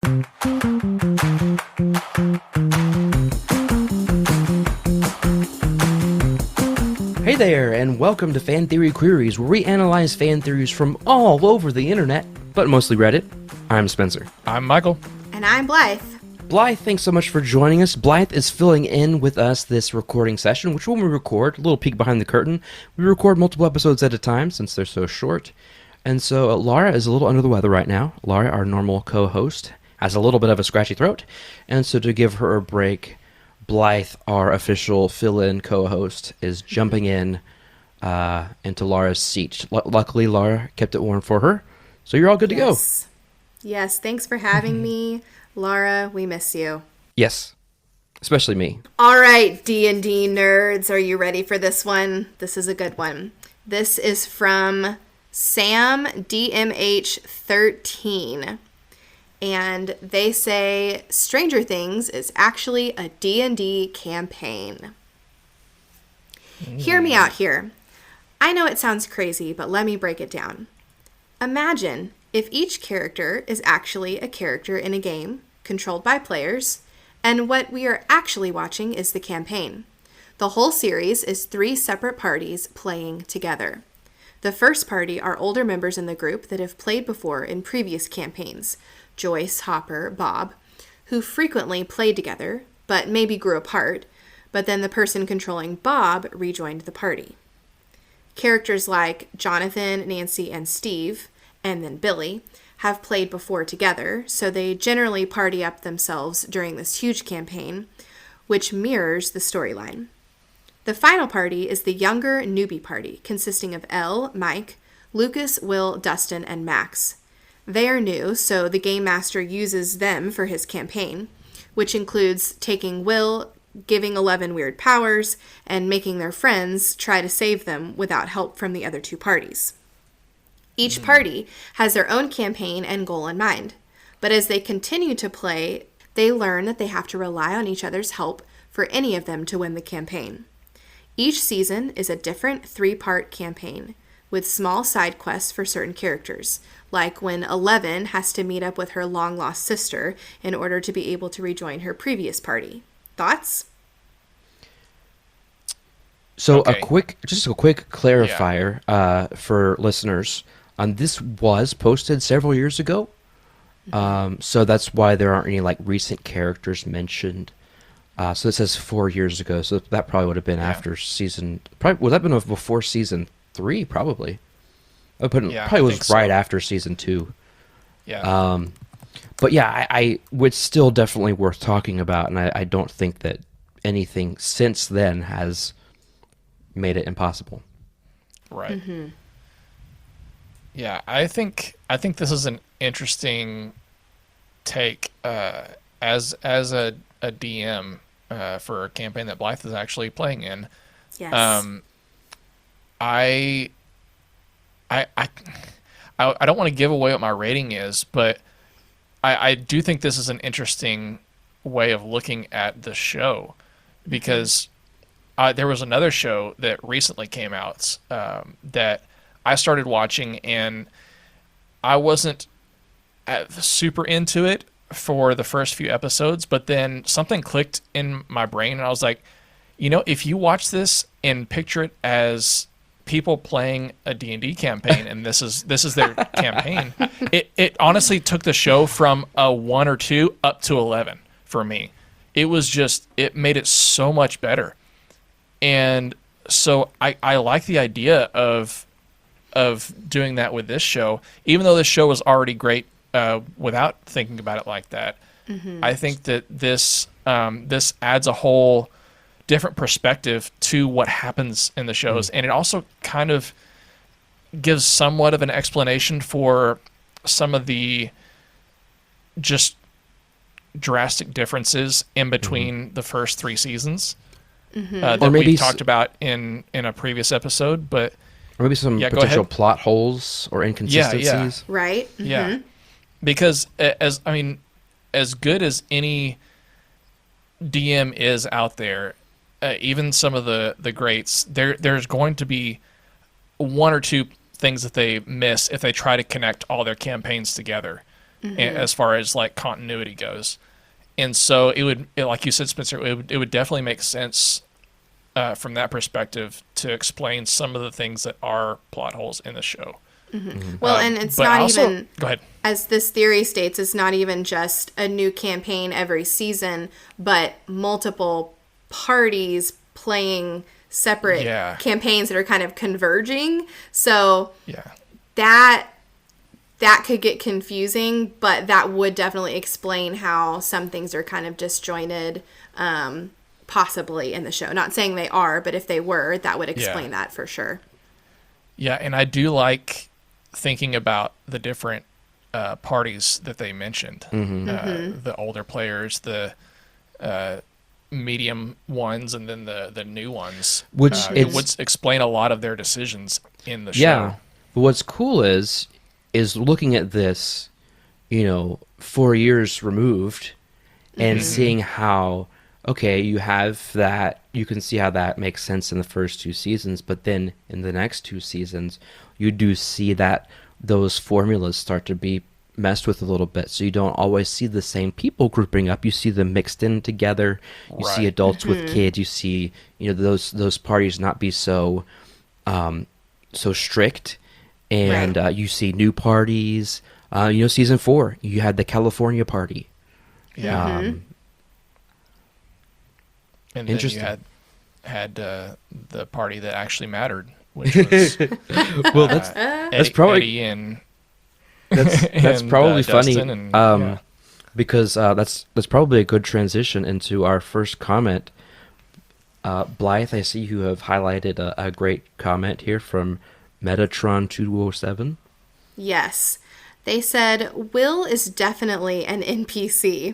Hey there, and welcome to Fan Theory Queries, where we analyze fan theories from all over the internet, but mostly Reddit. I'm Spencer. I'm Michael. And I'm Blythe. Blythe, thanks so much for joining us. Blythe is filling in with us this recording session, which when we record, a little peek behind the curtain, we record multiple episodes at a time since they're so short. And so Laura is a little under the weather right now. Laura, our normal co-host, has a little bit of a scratchy throat. And so to give her a break, Blythe, our official fill-in co-host, is jumping in into Laura's seat. Luckily, Laura kept it warm for her, so you're all good to go. Yes, thanks for having me. Laura, we miss you. Yes, especially me. All right, D&D nerds, are you ready for this one? This is a good one. This is from Sam DMH13. And they say Stranger Things is actually a D&D campaign. Hear me out here. I know it sounds crazy, but let me break it down. Imagine if each character is actually a character in a game controlled by players, and what we are actually watching is the campaign. The whole series is 3 separate parties playing together. The first party are older members in the group that have played before in previous campaigns, Joyce, Hopper, Bob, who frequently played together, but maybe grew apart, but then the person controlling Bob rejoined the party. Characters like Jonathan, Nancy, and Steve, and then Billy, have played before together, so they generally party up themselves during this huge campaign, which mirrors the storyline. The final party is the younger newbie party, consisting of Elle, Mike, Lucas, Will, Dustin, and Max. They are new, so the Game Master uses them for his campaign, which includes taking Will, giving 11 weird powers, and making their friends try to save them without help from the other 2 parties. Each party has their own campaign and goal in mind, but as they continue to play, they learn that they have to rely on each other's help for any of them to win the campaign. Each season is a different 3-part campaign, with small side quests for certain characters, like when 11 has to meet up with her long-lost sister in order to be able to rejoin her previous party. Thoughts? So Okay. a quick clarifier for listeners. This was posted several years ago, so that's why there aren't any recent characters mentioned. So it says 4 years ago, so that probably would have been after season. Probably would that have been before season 3? Probably. Probably was right after season 2. Yeah. But yeah, I would still definitely worth talking about, and I don't think that anything since then has made it impossible. Right. Mm-hmm. Yeah, I think this is an interesting take as a DM for a campaign that Blythe is actually playing in. Yes. I don't want to give away what my rating is, but I do think this is an interesting way of looking at the show, because there was another show that recently came out that I started watching, and I wasn't super into it for the first few episodes, but then something clicked in my brain, and I was like, if you watch this and picture it as people playing a D&D campaign, and this is their campaign, it honestly took the show from a 1 or 2 up to 11 for me. It made it so much better. And so I like the idea of doing that with this show, even though this show was already great without thinking about it like that. Mm-hmm. I think that this adds a whole different perspective to what happens in the shows, and it also kind of gives somewhat of an explanation for some of the just drastic differences in between the first 3 seasons that we talked about in a previous episode. But or maybe some potential plot holes or inconsistencies. Yeah. Right? Mm-hmm. Yeah. Because as good as any DM is out there, even some of the greats, there's going to be 1 or 2 things that they miss if they try to connect all their campaigns together. as far as like continuity goes. And so like you said, Spencer, it would definitely make sense from that perspective to explain some of the things that are plot holes in the show. Well, and it's but not also, even, go ahead. as this theory states, it's not even just a new campaign every season, but multiple parties playing separate campaigns that are kind of converging. So that could get confusing, but that would definitely explain how some things are kind of disjointed, possibly in the show. Not saying they are, but if they were, that would explain that for sure. Yeah, and I do like thinking about the different parties that they mentioned. The older players, the medium ones, and then the new ones. Which it would explain a lot of their decisions in the show. Yeah. But what's cool is looking at this, 4 years removed and seeing how, okay, you have that, you can see how that makes sense in the first 2 seasons, but then in the next 2 seasons, you do see that those formulas start to be messed with a little bit. So you don't always see the same people grouping up. You see them mixed in together. You see adults with kids. You see, those parties not be so strict. And you see new parties. Season 4, you had the California party. Yeah. And then Interesting. you had the party that actually mattered, which was well, that's probably Eddie and that's and, probably funny, Dustin and, because that's probably a good transition into our first comment. Blythe, I see you have highlighted a great comment here from Metatron 207. Yes. They said, Will is definitely an NPC.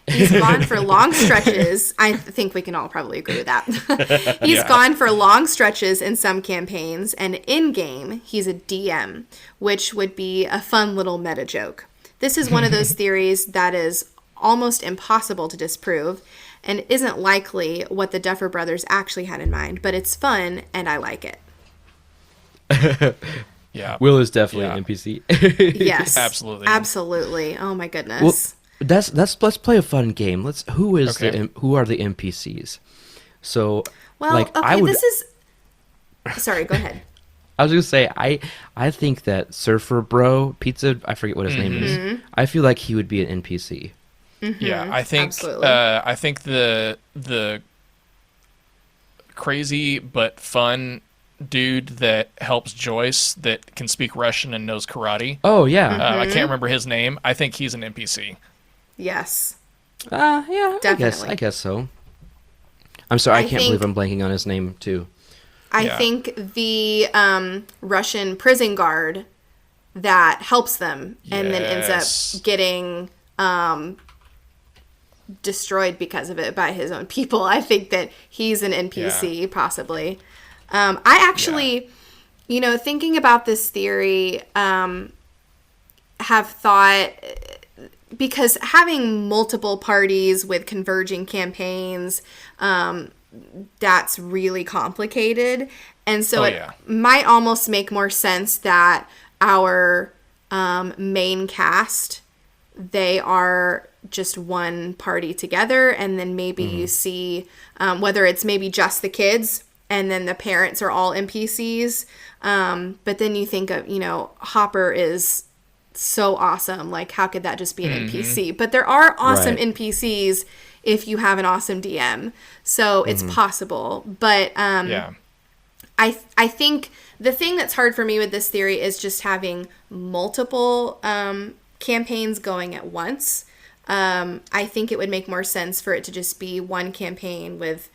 He's gone for long stretches. I think we can all probably agree with that. He's gone for long stretches in some campaigns, and in-game, he's a DM, which would be a fun little meta joke. This is one of those theories that is almost impossible to disprove and isn't likely what the Duffer Brothers actually had in mind, but it's fun, and I like it. Yeah. Will is definitely an NPC. Yes. Absolutely. Oh my goodness. Well, let's play a fun game. Who are the NPCs? So, this is. Sorry, go ahead. I was gonna say I think that Surfer Bro Pizza, I forget what his name is. I feel like he would be an NPC. Yeah, I think the crazy but fun dude that helps Joyce that can speak Russian and knows karate. Oh yeah. I can't remember his name. I think he's an NPC. Yes. Yeah, Definitely. I guess so. I'm sorry, I can't believe I'm blanking on his name too. I think the Russian prison guard that helps them and then ends up getting destroyed because of it by his own people. I think that he's an NPC, possibly. I actually, thinking about this theory, have thought, because having multiple parties with converging campaigns, that's really complicated. And so it might almost make more sense that our main cast, they are just one party together, and then maybe you see whether it's maybe just the kids and then the parents are all NPCs. But then you think of, Hopper is so awesome. Like, how could that just be an NPC? But there are awesome NPCs if you have an awesome DM. So it's possible. But I think the thing that's hard for me with this theory is just having multiple campaigns going at once. I think it would make more sense for it to just be one campaign with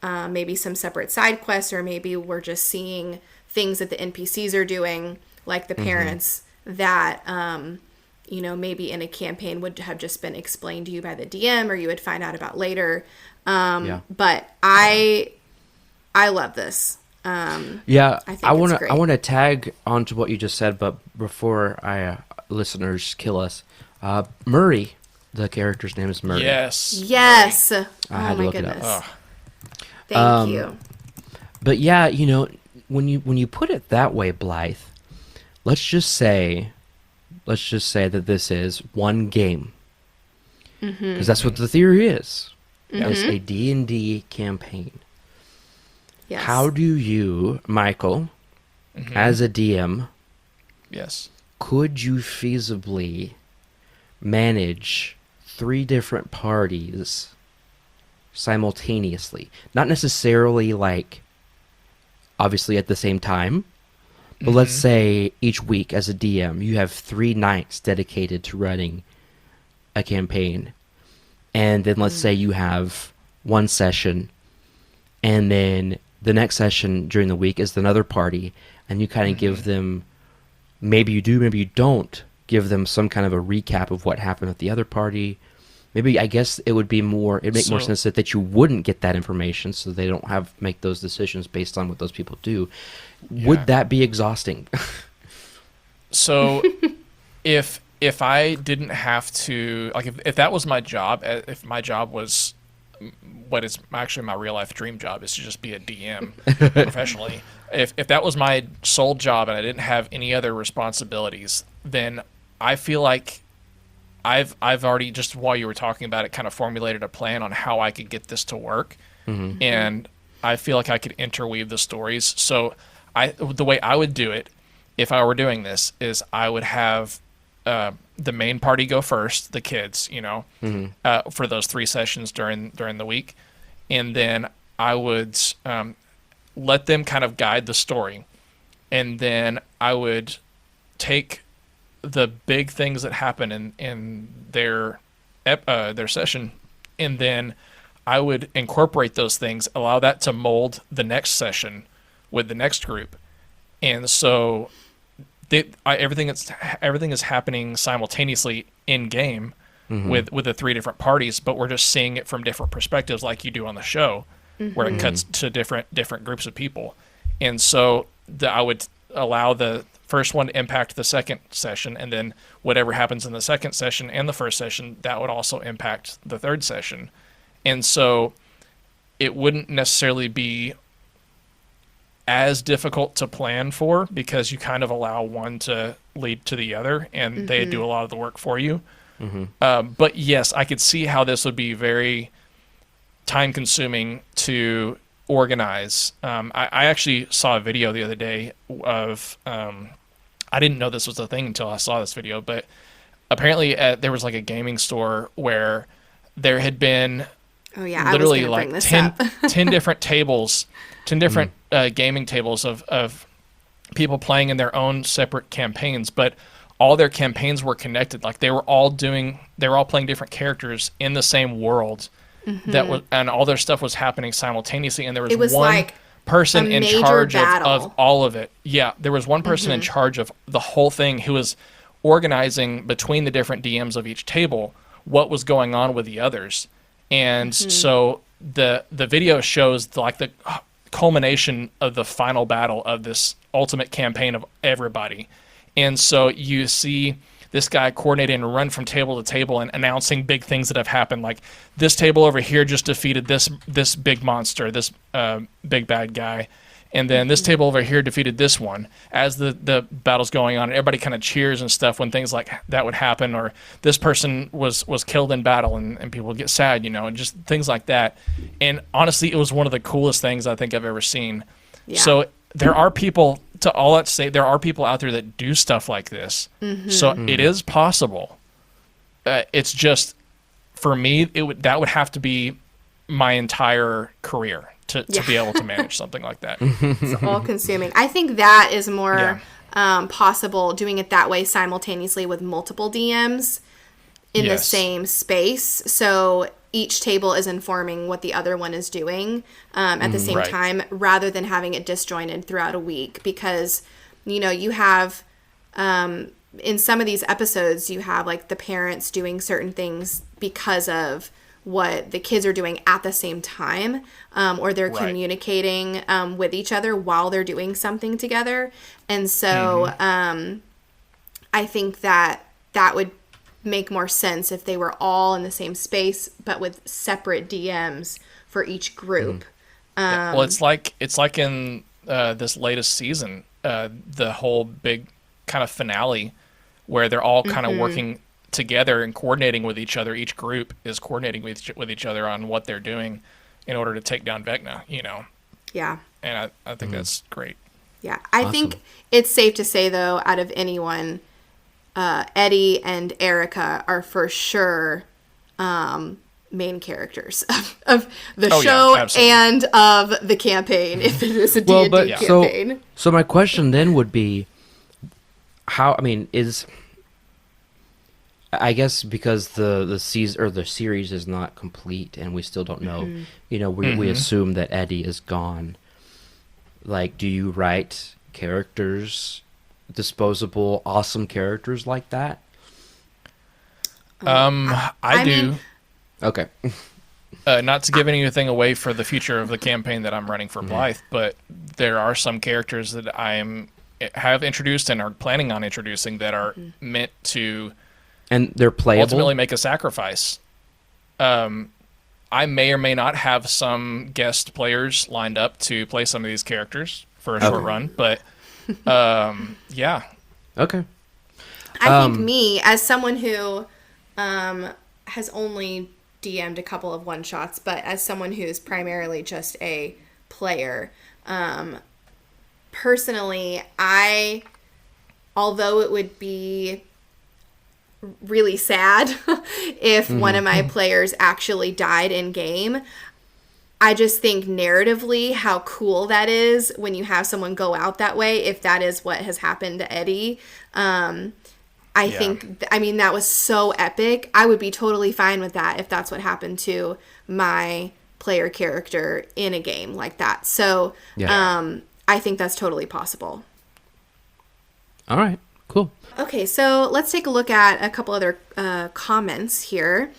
maybe some separate side quests, or maybe we're just seeing things that the NPCs are doing, like the parents, that, maybe in a campaign would have just been explained to you by the DM, or you would find out about later. But I love this. I want to tag onto what you just said, but before listeners kill us, Murray, the character's name is Murray. Yes. Oh my goodness. Thank you. But yeah, when you put it that way, Blythe, let's just say let's just say that this is one game, because that's what the theory is. It's a D&D campaign. Yes. How do you, Michael, as a DM, Yes. could you feasibly manage 3 different parties simultaneously? Not necessarily like, obviously at the same time, but let's say each week as a DM, you have 3 nights dedicated to running a campaign. And then let's say you have one session, and then the next session during the week is another party, and you kind of give them, maybe you do, maybe you don't, give them some kind of a recap of what happened with the other party. Maybe, I guess it would be more, it'd make more sense that you wouldn't get that information, so they don't make those decisions based on what those people do. Yeah. Would that be exhausting? So if I didn't have to, like, if that was my job, if my job was what is actually my real life dream job, is to just be a DM professionally. If that was my sole job and I didn't have any other responsibilities, then I feel like I've already, just while you were talking about it, kind of formulated a plan on how I could get this to work. And I feel like I could interweave the stories. So the way I would do it, if I were doing this, is I would have the main party go first, the kids, for those 3 sessions during the week, and then I would let them kind of guide the story, and then I would take the big things that happen in their session, and then I would incorporate those things, allow that to mold the next session with the next group, and so everything is happening simultaneously in game with the 3 different parties, but we're just seeing it from different perspectives, like you do on the show, where it cuts to different groups of people. And so I would allow the first one to impact the second session, and then whatever happens in the second session and the first session, that would also impact the third session. And so it wouldn't necessarily be as difficult to plan for, because you kind of allow one to lead to the other, and they do a lot of the work for you. But yes, I could see how this would be very time consuming to organize. I actually saw a video the other day of, I didn't know this was a thing until I saw this video, but apparently there was like a gaming store where there had been literally like 10 different tables, 10 different gaming tables of people playing in their own separate campaigns, but all their campaigns were connected. Like they were all playing different characters in the same world, and all their stuff was happening simultaneously, and there was one like person in charge of all of it. Yeah, there was one person in charge of the whole thing, who was organizing between the different DMs of each table what was going on with the others. And so the video shows like the culmination of the final battle of this ultimate campaign of everybody. And so you see this guy coordinating and run from table to table and announcing big things that have happened. Like this table over here just defeated this big monster, this big bad guy. And then this table over here defeated this one. As the battle's going on, everybody kind of cheers and stuff when things like that would happen, or this person was killed in battle, and people would get sad, and just things like that. And honestly, it was one of the coolest things I think I've ever seen. Yeah. So there are people, there are people out there that do stuff like this. So it is possible. It's just, for me, that would have to be my entire career to be able to manage something like that. It's all consuming. I think that is more possible, doing it that way simultaneously with multiple DMs in the same space. So each table is informing what the other one is doing at the same time, rather than having it disjointed throughout a week. Because, you have, in some of these episodes, you have like the parents doing certain things because of what the kids are doing at the same time, or they're communicating with each other while they're doing something together. And so I think that would make more sense if they were all in the same space, but with separate DMs for each group. Well, it's like in this latest season, the whole big kind of finale where they're all kind of working together and coordinating with each other. Each group is coordinating with each other on what they're doing in order to take down Vecna, Yeah. And I think that's great. Yeah. I think it's safe to say, though, out of anyone, Eddie and Erica are for sure main characters of the show and of the campaign, if it is a D&D campaign. So my question then would be, I guess because the season or the series is not complete and we still don't know, we assume that Eddie is gone. Like, do you write characters, disposable, awesome characters like that? I do. mean, Okay. Not to give anything away for the future of the campaign that I'm running for Blythe, but there are some characters that have introduced and are planning on introducing that are meant to And they're playable? ultimately make a sacrifice. I may or may not have some guest players lined up to play some of these characters for a short run, but yeah. Okay. I think me, as someone who has only DM'd a couple of one-shots, but as someone who's primarily just a player, personally, although it would be really sad if one of my players actually died in game, I just think narratively how cool that is when you have someone go out that way, if that is what has happened to Eddie. I think, that was so epic. I would be totally fine with that if that's what happened to my player character in a game like that. So I think that's totally possible. All right, cool. Okay, so let's take a look at a couple other comments here.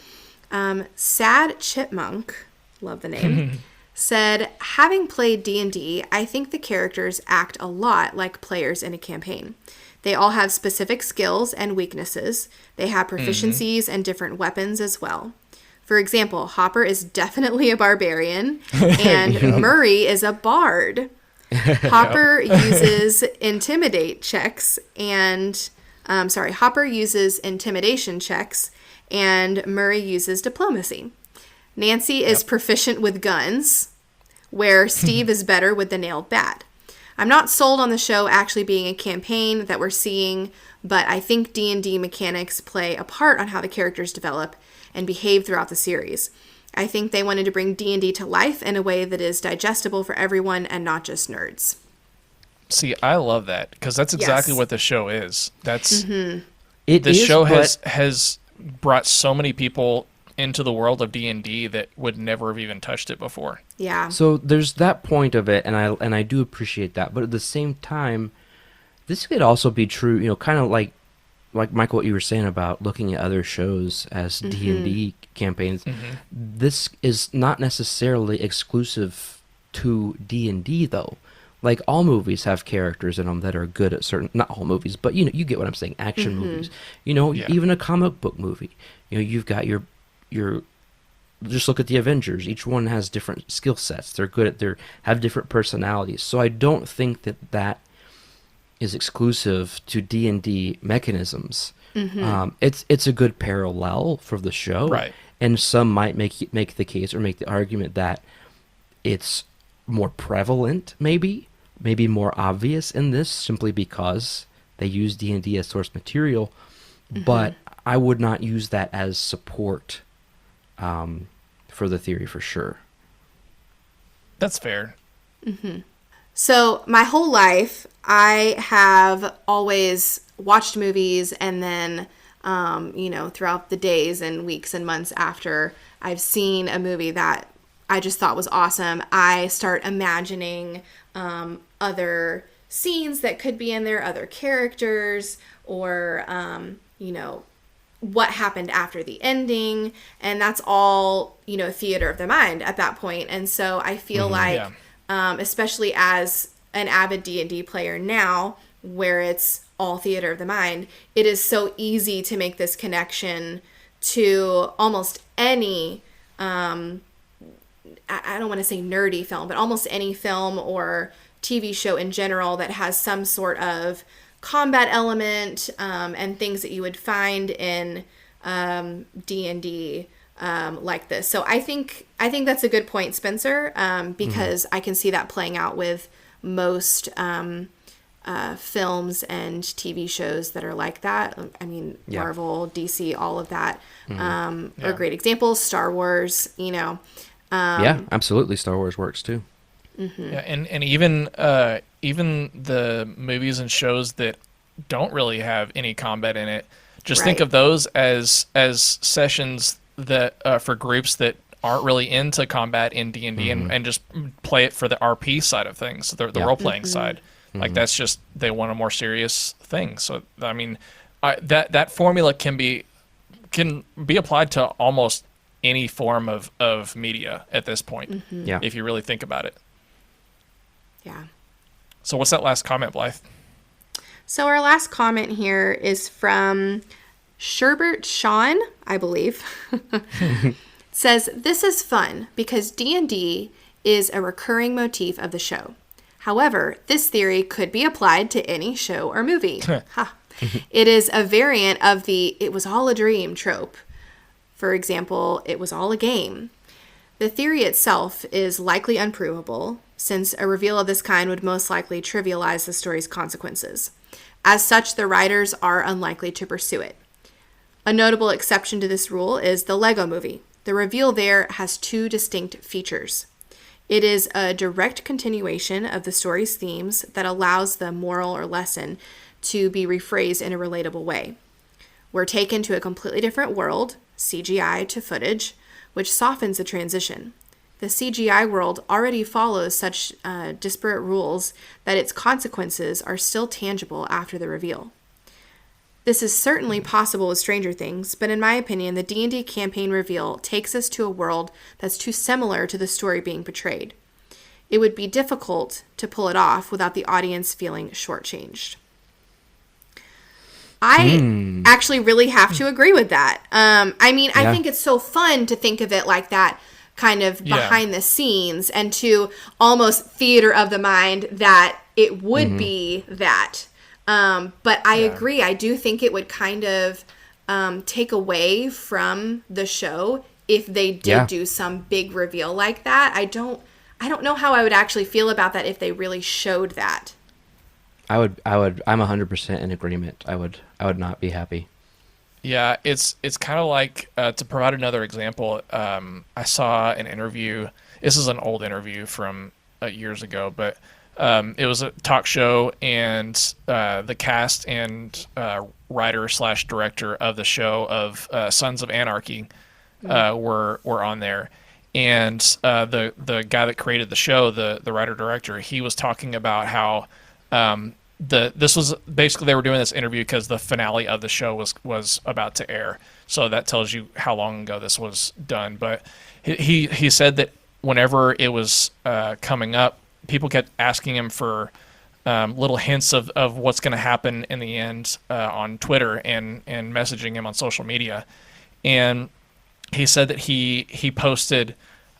Sad Chipmunk, love the name, said, having played D&D, I think the characters act a lot like players in a campaign. They all have specific skills and weaknesses. They have proficiencies and different weapons as well. For example, Hopper is definitely a barbarian, and Murray is a bard. Hopper uses intimidation checks, and Murray uses diplomacy. Nancy is proficient with guns, where Steve is better with the nailed bat. I'm not sold on the show actually being a campaign that we're seeing, but I think D&D mechanics play a part on how the characters develop and behave throughout the series. I think they wanted to bring D&D to life in a way that is digestible for everyone and not just nerds. See, I love that because that's exactly what the show is. That's Show has brought so many people into the world of D&D that would never have even touched it before. Yeah. So there's that point of it, and I do appreciate that. But at the same time, this could also be true, kind of like Michael, what you were saying about looking at other shows as D&D campaigns. This is not necessarily exclusive to D&D, though. Like, all movies have characters in them that are good at certain, not all movies, but you get what I'm saying, action movies. Even a comic book movie. You've got your just look at the Avengers. Each one has different skill sets. They're good at have different personalities. So I don't think that is exclusive to D&D mechanisms. It's a good parallel for the show, right? And some might make the case or make the argument that it's more prevalent, maybe more obvious in this, simply because they use D&D as source material. But I would not use that as support for the theory for sure. That's fair. So my whole life, I have always watched movies and then, throughout the days and weeks and months after I've seen a movie that I just thought was awesome, I start imagining other scenes that could be in there, other characters, or, what happened after the ending. And that's all, theater of the mind at that point. And so I feel like, especially as an avid D&D player now, where it's all theater of the mind, it is so easy to make this connection to almost any, I don't want to say nerdy film, but almost any film or TV show in general that has some sort of combat element and things that you would find in D&D like this. So I think that's a good point, Spencer, because I can see that playing out with most films and TV shows that are like that. I mean, Marvel, DC, all of that are great examples. Star Wars, yeah, absolutely. Star Wars works too. Yeah, and even the movies and shows that don't really have any combat in it, just think of those as sessions that for groups that aren't really into combat in D&D and just play it for the RP side of things, the role-playing side. Like that's just, they want a more serious thing. So I mean, that formula can be applied to almost any form of media at this point. Yeah, if you really think about it. Yeah. So what's that last comment, Blythe? So our last comment here is from Sherbert Sean, I believe. Says, this is fun because D&D is a recurring motif of the show. However, this theory could be applied to any show or movie. It is a variant of the "it was all a dream" trope. For example, "it was all a game." The theory itself is likely unprovable, since a reveal of this kind would most likely trivialize the story's consequences. As such, the writers are unlikely to pursue it. A notable exception to this rule is the Lego Movie. The reveal there has two distinct features. It is a direct continuation of the story's themes that allows the moral or lesson to be rephrased in a relatable way. We're taken to a completely different world, CGI to footage, which softens the transition. The CGI world already follows such disparate rules that its consequences are still tangible after the reveal. This is certainly possible with Stranger Things, but in my opinion, the D&D campaign reveal takes us to a world that's too similar to the story being portrayed. It would be difficult to pull it off without the audience feeling shortchanged. I actually really have to agree with that. I think it's so fun to think of it like that, kind of behind the scenes, and to almost theater of the mind that it would be that. But I agree. I do think it would kind of take away from the show if they did do some big reveal like that. I don't know how I would actually feel about that if they really showed that. I'm 100% in agreement. I would not be happy. Yeah, it's kind of like, to provide another example, I saw an interview. This is an old interview from years ago, but it was a talk show, and the cast and writer/director of the show of Sons of Anarchy were on there. And the guy that created the show, the writer-director, he was talking about how this was basically, they were doing this interview because the finale of the show was about to air. So that tells you how long ago this was done. But he said that whenever it was coming up, people kept asking him for little hints of what's going to happen in the end on Twitter and messaging him on social media. And he said that he posted,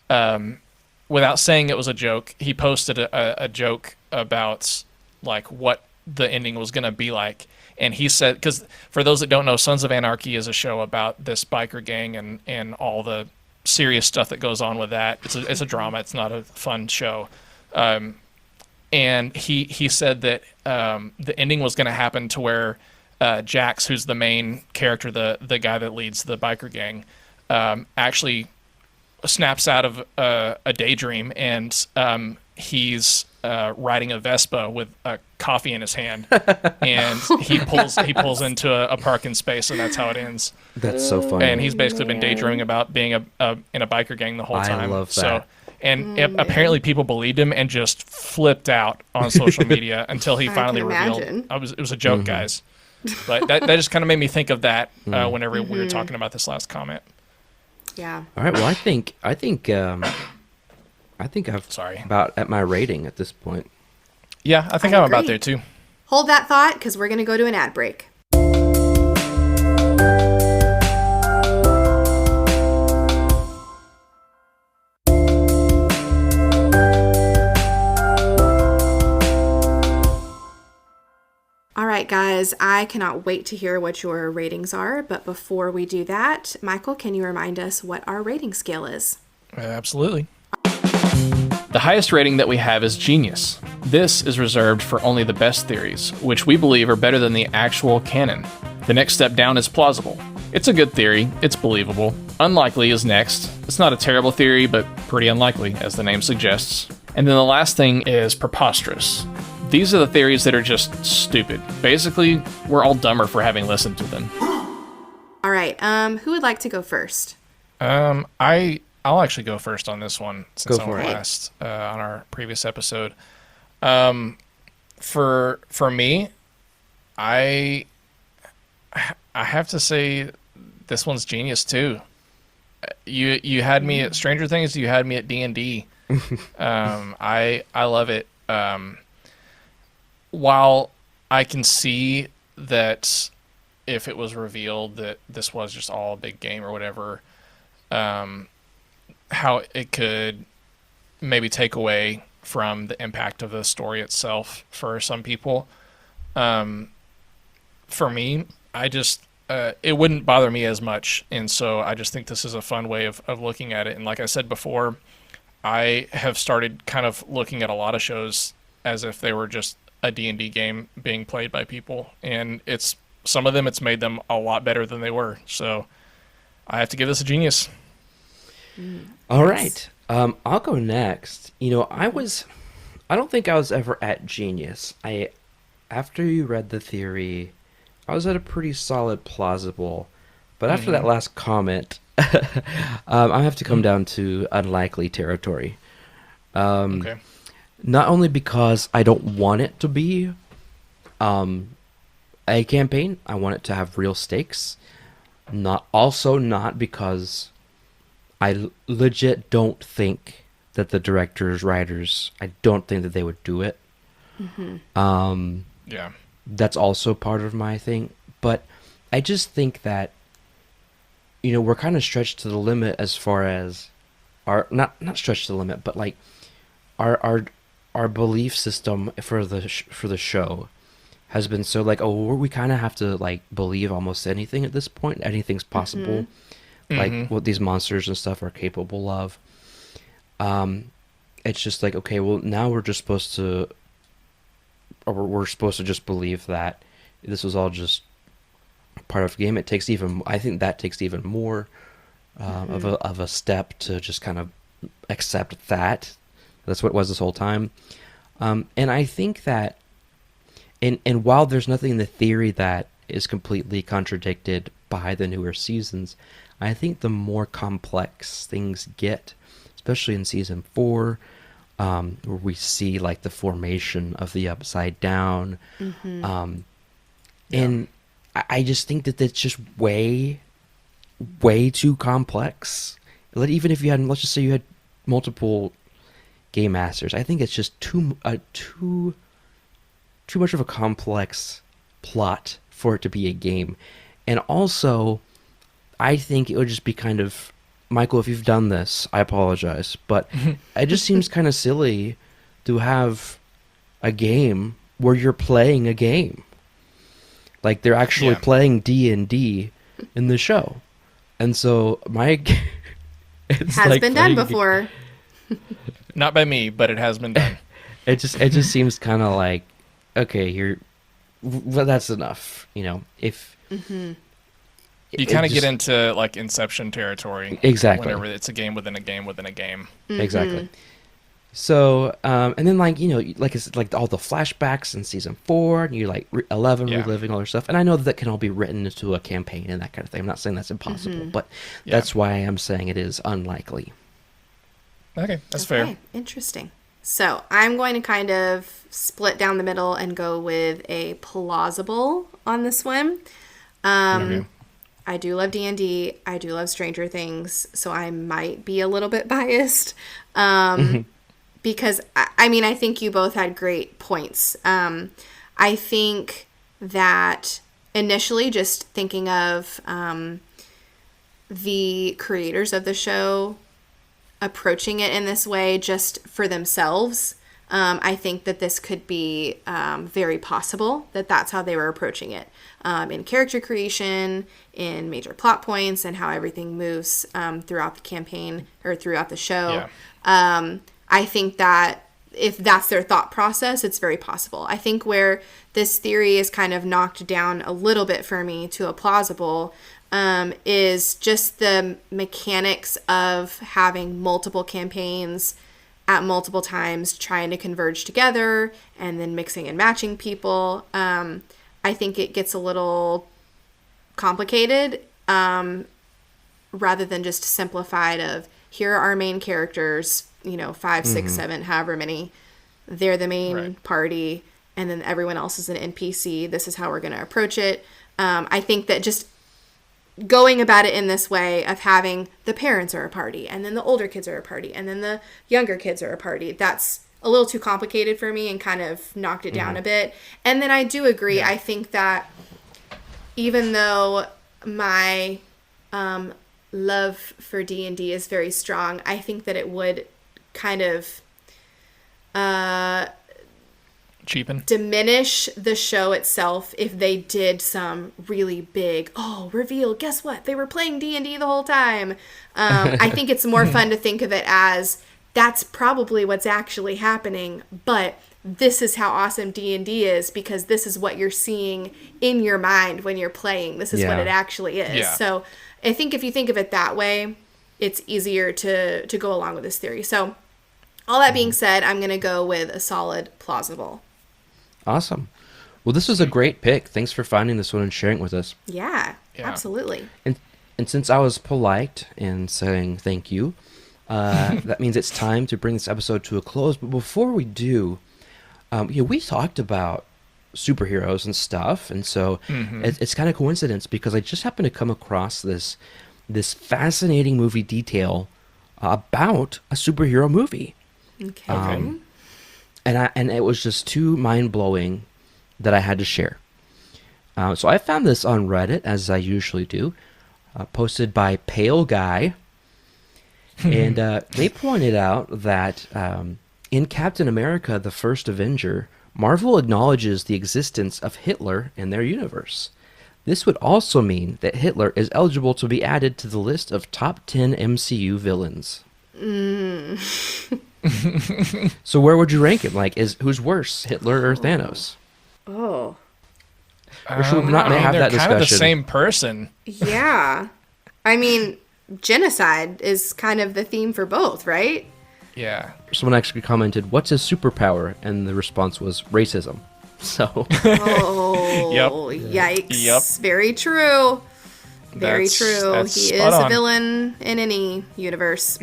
without saying it was a joke, he posted a joke about like what the ending was going to be like. And he said, because for those that don't know, Sons of Anarchy is a show about this biker gang and all the serious stuff that goes on with that. It's a drama. It's not a fun show. And he said that the ending was going to happen to where Jax, who's the main character, the guy that leads the biker gang, actually snaps out of a daydream, and he's riding a Vespa with a coffee in his hand, and he pulls into a parking space, and that's how it ends. That's so funny. And he's basically been daydreaming about being in a biker gang the whole time. I love that. So, and apparently people believed him and just flipped out on social media until he finally revealed it was a joke, guys. But that just kind of made me think of that whenever we were talking about this last comment. Yeah. All right. Well, I think I've about at my rating at this point. Yeah, I think I'm about there too. Hold that thought, because we're going to go to an ad break. All right, right, guys, I cannot wait to hear what your ratings are. But before we do that, Michael, can you remind us what our rating scale is? Absolutely. The highest rating that we have is Genius. This is reserved for only the best theories, which we believe are better than the actual canon. The next step down is Plausible. It's a good theory, it's believable. Unlikely is next. It's not a terrible theory, but pretty unlikely, as the name suggests. And then the last thing is Preposterous. These are the theories that are just stupid. Basically, we're all dumber for having listened to them. All right, who would like to go first? I'll actually go first on this one since I went last on our previous episode. For me, I have to say this one's Genius too. You had me at Stranger Things. You had me at D&D. I love it. While I can see that if it was revealed that this was just all a big game or whatever, how it could maybe take away from the impact of the story itself for some people. For me, I just it wouldn't bother me as much, and so I just think this is a fun way of looking at it. And like I said before, I have started kind of looking at a lot of shows as if they were just a D&D game being played by people, and it's some of them it's made them a lot better than they were. So I have to give this a Genius. All right. I'll go next. I don't think I was ever at Genius. After you read the theory, I was at a pretty solid Plausible. But after that last comment, I have to come down to unlikely territory. Okay. Not only because I don't want it to be a campaign, I want it to have real stakes. Not because I legit don't think that the directors, writers, I don't think that they would do it. Yeah. That's also part of my thing. But I just think that, we're kind of stretched to the limit as far as our, not stretched to the limit, but like our belief system for the show has been so like, we kind of have to like believe almost anything at this point. Anything's possible. Like what these monsters and stuff are capable of. It's just like, okay, well now we're supposed to just believe that this was all just part of the game. I think that takes even more of a step to just kind of accept that that's what it was this whole time. And I think that, and while there's nothing in the theory that is completely contradicted by the newer seasons, I think the more complex things get, especially in season 4, where we see like the formation of the Upside Down, and I just think that it's just way too complex. Even if let's just say you had multiple game masters, I think it's just too much of a complex plot for it to be a game. And also, I think it would just be kind of, Michael, if you've done this, I apologize, but it just seems kind of silly to have a game where you're playing a game. Like they're actually playing D&D in the show. And so it's has like been done before. Not by me, but it has been done. It just seems kind of like, okay, well, that's enough, if you kind of get into like Inception territory. Exactly. Whenever it's a game within a game within a game. Exactly. So, and then like it's like all the flashbacks in season 4, and you're like 11 reliving all their stuff. And I know that can all be written into a campaign and that kind of thing. I'm not saying that's impossible, but that's why I am saying it is unlikely. Okay, that's fair. Interesting. So I'm going to kind of split down the middle and go with a plausible on this one. I do love D&D. I do love Stranger Things, so I might be a little bit biased. Because, I think you both had great points. I think that initially just thinking of the creators of the show approaching it in this way just for themselves, I think that this could be very possible that that's how they were approaching it in character creation, in major plot points, and how everything moves throughout the campaign or throughout the show. Yeah. I think that if that's their thought process, it's very possible. I think where this theory is kind of knocked down a little bit for me to a plausible is just the mechanics of having multiple campaigns at multiple times trying to converge together and then mixing and matching people. I think it gets a little complicated rather than just simplified of here are our main characters, 5, 6, 7, however many. They're the main party, and then everyone else is an NPC. This is how we're going to approach it. I think that just going about it in this way of having the parents are a party, and then the older kids are a party, and then the younger kids are a party, that's a little too complicated for me and kind of knocked it down a bit. And then I do agree. I think that even though my love for D&D is very strong, I think that it would kind of Cheapen. diminish the show itself if they did some really big reveal, guess what, they were playing D&D the whole time. I think it's more fun to think of it as that's probably what's actually happening, but this is how awesome D&D is because this is what you're seeing in your mind when you're playing. This is what it actually is. Yeah. So I think if you think of it that way, it's easier to go along with this theory. So all that being said, I'm going to go with a solid plausible. Awesome. Well, this was a great pick. Thanks for finding this one and sharing it with us. Yeah. Yeah. Absolutely. And since I was polite and saying thank you, that means it's time to bring this episode to a close. But before we do, we talked about superheroes and stuff, and so it's kind of coincidence because I just happened to come across this fascinating movie detail about a superhero movie. Okay. And it was just too mind-blowing that I had to share. So I found this on Reddit, as I usually do, posted by Pale Guy. And they pointed out that in Captain America, the First Avenger, Marvel acknowledges the existence of Hitler in their universe. This would also mean that Hitler is eligible to be added to the list of top 10 MCU villains. So where would you rank him? Who's worse, Hitler or Thanos? Oh. Or should we not have they're that kind of the discussion? same person. Yeah. I mean, genocide is kind of the theme for both, right? Yeah. Someone actually commented, "What's his superpower?" And the response was racism. So Oh, yikes. Yep. Very true. Very That's- true. that's He spot is a on. villain in any universe.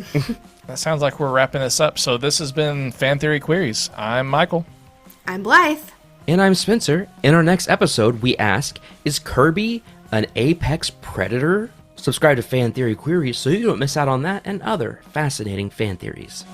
That sounds like we're wrapping this up. So this has been Fan Theory Queries. I'm Michael. I'm Blythe. And I'm Spencer. In our next episode, we ask, is Kirby an apex predator? Subscribe to Fan Theory Queries so you don't miss out on that and other fascinating fan theories.